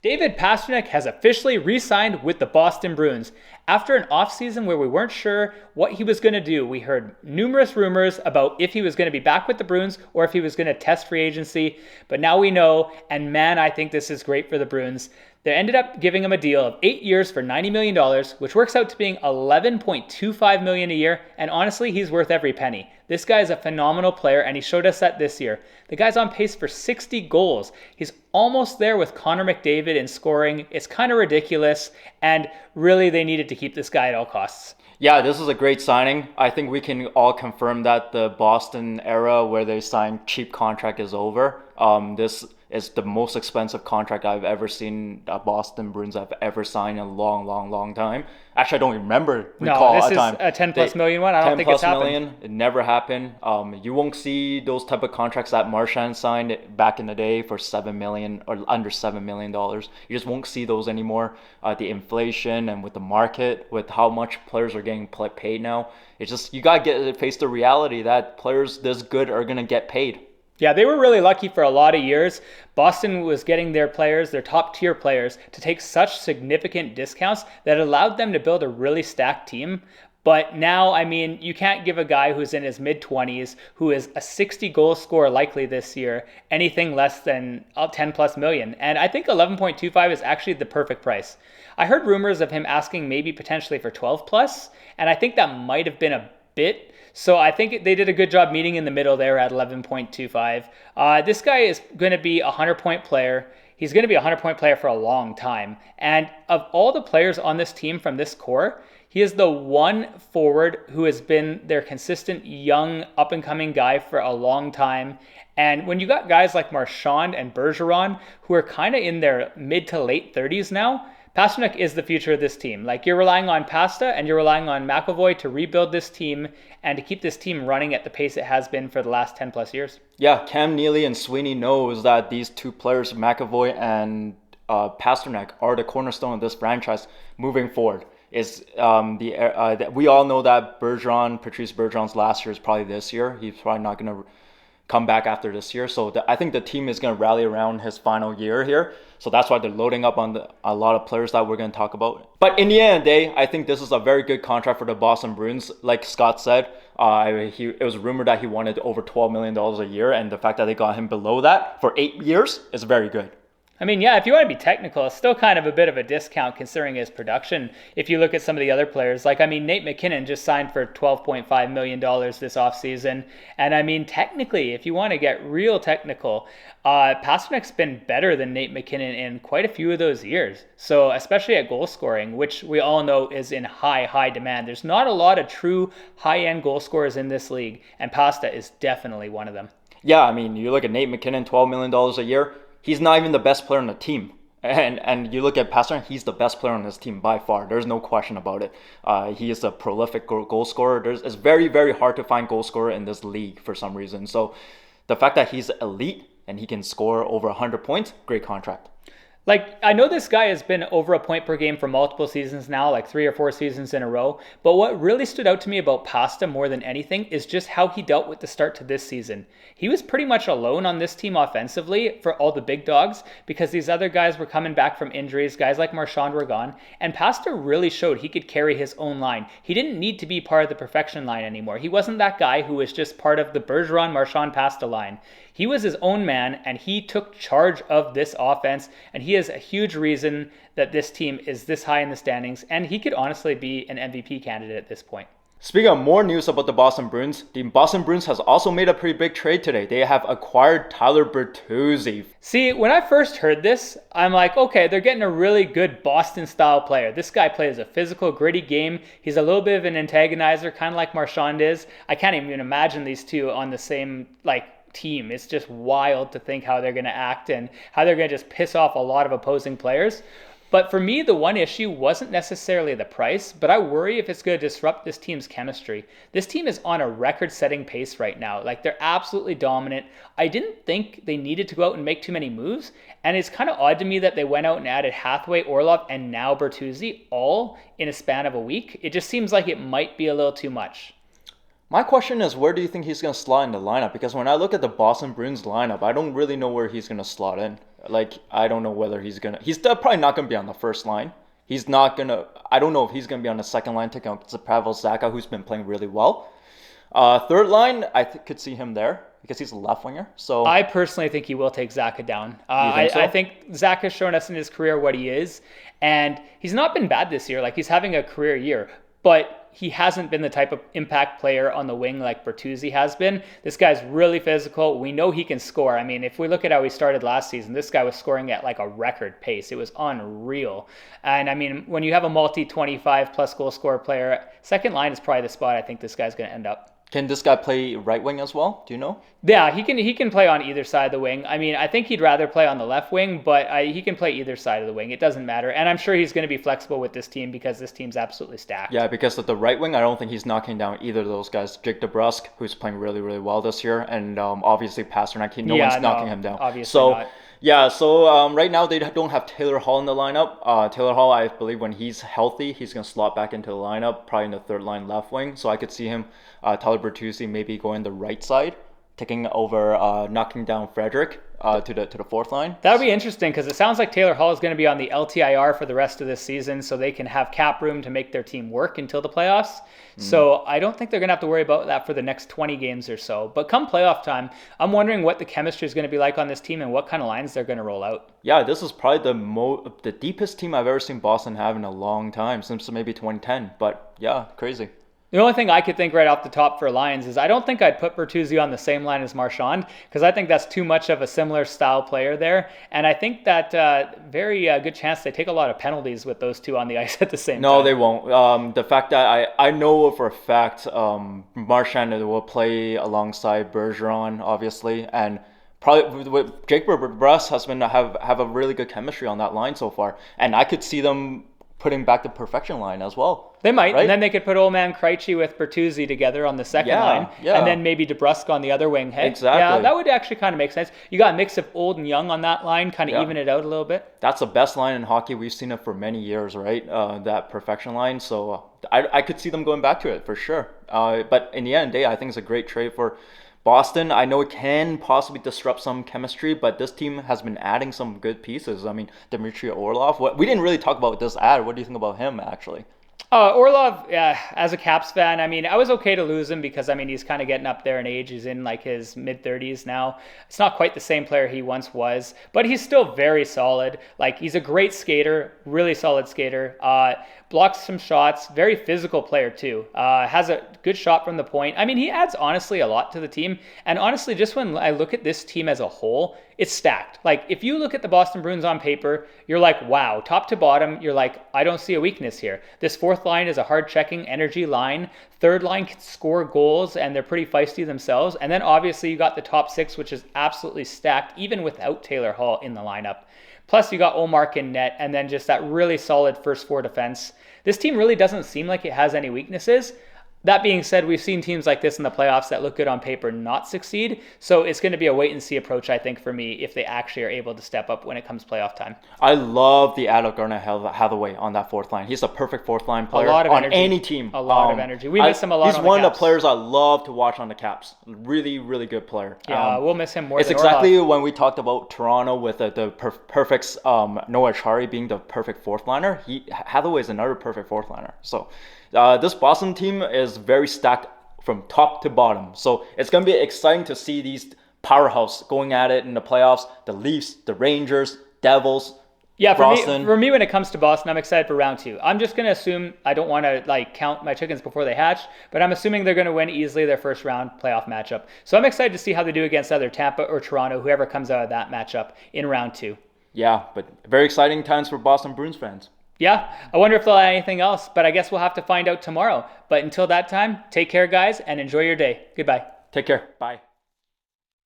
David Pastrnak has officially re-signed with the Boston Bruins. After an offseason where we weren't sure what he was going to do, we heard numerous rumors about if he was going to be back with the Bruins or if he was going to test free agency. But now we know, and man, I think this is great for the Bruins. They ended up giving him a deal of 8 years for $90 million, which works out to being $11.25 million a year, and honestly, he's worth every penny. This guy is a phenomenal player, and he showed us that this year. The guy's on pace for 60 goals. He's almost there with Connor McDavid in scoring. It's kind of ridiculous, and really they needed to keep this guy at all costs. Yeah, this is a great signing. I think we can all confirm that the Boston era where they signed cheap contract is over. This is the most expensive contract I've ever seen Boston Bruins have ever signed in a long, long, long time. Actually, I don't recall this a time. Is a 10 plus million one. I don't think it's happened. 10 plus million, it never happened. You won't see those type of contracts that Marchand signed back in the day for $7 million or under $7 million. You just won't see those anymore. The inflation and with the market, with how much players are getting paid now, it's just you gotta get face the reality that players this good are gonna get paid. Yeah, they were really lucky for a lot of years. Boston was getting their players, their top tier players, to take such significant discounts that allowed them to build a really stacked team. But now, I mean, you can't give a guy who's in his mid-20s, who is a 60 goal scorer likely this year, anything less than 10 plus million. And I think 11.25 is actually the perfect price. I heard rumors of him asking maybe potentially for 12 plus, and I think that might have been a bit. So I think they did a good job meeting in the middle there at 11.25. This guy is going to be a 100-point player. He's going to be a 100-point player for a long time. And of all the players on this team from this core, he is the one forward who has been their consistent young up-and-coming guy for a long time. And when you got guys like Marchand and Bergeron, who are kind of in their mid to late 30s now, Pastrnak is the future of this team. Like, you're relying on Pasta and you're relying on McAvoy to rebuild this team and to keep this team running at the pace it has been for the last 10 plus years. Yeah, Cam Neely and Sweeney knows that these two players, McAvoy and Pastrnak, are the cornerstone of this franchise moving forward. We all know that Patrice Bergeron's last year is probably this year. He's probably not going to come back after this year. So I think the team is going to rally around his final year here. So that's why they're loading up on a lot of players that we're going to talk about. But in the end of the day, I think this is a very good contract for the Boston Bruins. Like Scott said, it was rumored that he wanted over $12 million a year. And the fact that they got him below that for 8 years is very good. I mean, yeah, if you want to be technical, it's still kind of a bit of a discount considering his production. If you look at some of the other players, like, I mean, Nate McKinnon just signed for $12.5 million this offseason. And I mean, technically, if you want to get real technical, Pasternak's been better than Nate McKinnon in quite a few of those years. So especially at goal scoring, which we all know is in high demand. There's not a lot of true high-end goal scorers in this league, and Pasta is definitely one of them. Yeah, I mean, you look at Nate McKinnon, $12 million a year. He's not even the best player on the team. And you look at Pastrnak, he's the best player on this team by far. There's no question about it. He is a prolific goal scorer. It's very, very hard to find goal scorer in this league for some reason. So the fact that he's elite and he can score over 100 points, great contract. Like, I know this guy has been over a point per game for multiple seasons now, like 3 or 4 seasons in a row. But what really stood out to me about Pasta more than anything is just how he dealt with the start to this season. He was pretty much alone on this team offensively for all the big dogs because these other guys were coming back from injuries. Guys like Marchand were gone. And Pasta really showed he could carry his own line. He didn't need to be part of the perfection line anymore. He wasn't that guy who was just part of the Bergeron, Marchand, Pasta line. He was his own man, and he took charge of this offense, and he is a huge reason that this team is this high in the standings, and he could honestly be an MVP candidate at this point. Speaking of more news about the Boston Bruins has also made a pretty big trade today. They have acquired Tyler Bertuzzi. See, when I first heard this, I'm like, okay, they're getting a really good Boston-style player. This guy plays a physical, gritty game. He's a little bit of an antagonizer, kind of like Marchand is. I can't even imagine these two on the same, team. It's just wild to think how they're going to act and how they're going to just piss off a lot of opposing players. But for me, the one issue wasn't necessarily the price, but I worry if it's going to disrupt this team's chemistry. This team is on a record-setting pace right now. They're absolutely dominant. I didn't think they needed to go out and make too many moves, and it's kind of odd to me that they went out and added Hathaway, Orlov, and now Bertuzzi all in a span of a week. It just seems like it might be a little too much. My question is, where do you think he's going to slot in the lineup? Because when I look at the Boston Bruins lineup, I don't really know where he's going to slot in. Like, I don't know whether he's probably not going to be on the first line. He's not going to, I don't know if he's going to be on the second line taking out Pavel Zacha, who's been playing really well. Third line, could see him there because he's a left winger. So I personally think he will take Zacha down. So? I think Zacha has shown us in his career what he is, and he's not been bad this year. Like, he's having a career year, but he hasn't been the type of impact player on the wing like Bertuzzi has been. This guy's really physical. We know he can score. I mean, if we look at how he started last season, this guy was scoring at like a record pace. It was unreal. And I mean, when you have a multi 25 plus goal scorer player, second line is probably the spot I think this guy's going to end up. Can this guy play right wing as well? Do you know? Yeah, he can play on either side of the wing. I mean, I think he'd rather play on the left wing, but he can play either side of the wing. It doesn't matter. And I'm sure he's going to be flexible with this team because this team's absolutely stacked. Yeah, because of the right wing, I don't think he's knocking down either of those guys. Jake DeBrusk, who's playing really, really well this year, and obviously Pastrnak, one's knocking him down. Obviously not. Yeah, so right now they don't have Taylor Hall in the lineup. Taylor Hall, I believe when he's healthy, he's going to slot back into the lineup, probably in the third line left wing. So I could see him, Tyler Bertuzzi, maybe going the right side, taking over, knocking down Frederick to the fourth line. That would be interesting because it sounds like Taylor Hall is going to be on the LTIR for the rest of this season so they can have cap room to make their team work until the playoffs. So I don't think they're going to have to worry about that for the next 20 games or so. But come playoff time, I'm wondering what the chemistry is going to be like on this team and what kind of lines they're going to roll out. Yeah, this is probably the deepest team I've ever seen Boston have in a long time, since maybe 2010. But yeah, crazy. The only thing I could think right off the top for Lions is I don't think I'd put Bertuzzi on the same line as Marchand because I think that's too much of a similar style player there. And I think that very good chance they take a lot of penalties with those two on the ice at the same time. No, they won't. The fact that I know for a fact Marchand will play alongside Bergeron, obviously, and probably with Jake DeBrusk has been have a really good chemistry on that line so far. And I could see them putting back the perfection line as well. They might, right? And then they could put old man Krejci with Bertuzzi together on the second line, and then maybe DeBrusk on the other wing. Hey? Exactly. Yeah, that would actually kind of make sense. You got a mix of old and young on that line, kind of even it out a little bit. That's the best line in hockey. We've seen it for many years, right? That perfection line. So I could see them going back to it for sure. But in the end of the day, I think it's a great trade for Boston. I know it can possibly disrupt some chemistry, but this team has been adding some good pieces. I mean, Dmitry Orlov. We didn't really talk about this ad. What do you think about him, actually? Orlov, as a Caps fan, I mean, I was okay to lose him because, I mean, he's kind of getting up there in age. He's in like his mid-30s now. It's not quite the same player he once was, but he's still very solid. Like, he's a great skater, really solid skater. Blocks some shots, very physical player too. Has a good shot from the point. I mean, he adds honestly a lot to the team. And honestly, just when I look at this team as a whole, it's stacked. Like, if you look at the Boston Bruins on paper, you're like, wow, top to bottom, you're like, I don't see a weakness here. This fourth line is a hard-checking energy line. Third line can score goals, and they're pretty feisty themselves. And then obviously you got the top six, which is absolutely stacked, even without Taylor Hall in the lineup. Plus, you got Olmark in net, and then just that really solid first four defense. This team really doesn't seem like it has any weaknesses. That being said, we've seen teams like this in the playoffs that look good on paper not succeed. So it's going to be a wait-and-see approach, I think, for me, if they actually are able to step up when it comes playoff time. I love the add of Garnet Hathaway on that fourth line. He's a perfect fourth line player on any team. A lot of energy. We miss him a lot on the Caps. He's one of the players I love to watch on the Caps. Really, really good player. Yeah, we'll miss him more than It's exactly Orlov. when we talked about Toronto with the perfect Noah Chari being the perfect fourth liner. Hathaway is another perfect fourth liner. So this Boston team is very stacked from top to bottom. So it's going to be exciting to see these powerhouse going at it in the playoffs. The Leafs, the Rangers, Devils. Yeah, Boston. For me, when it comes to Boston, I'm excited for round two. I'm just going to assume, I don't want to count my chickens before they hatch, but I'm assuming they're going to win easily their first round playoff matchup. So I'm excited to see how they do against either Tampa or Toronto, whoever comes out of that matchup in round two. Yeah, but very exciting times for Boston Bruins fans. Yeah, I wonder if they'll add anything else, but I guess we'll have to find out tomorrow. But until that time, take care, guys, and enjoy your day. Goodbye. Take care. Bye.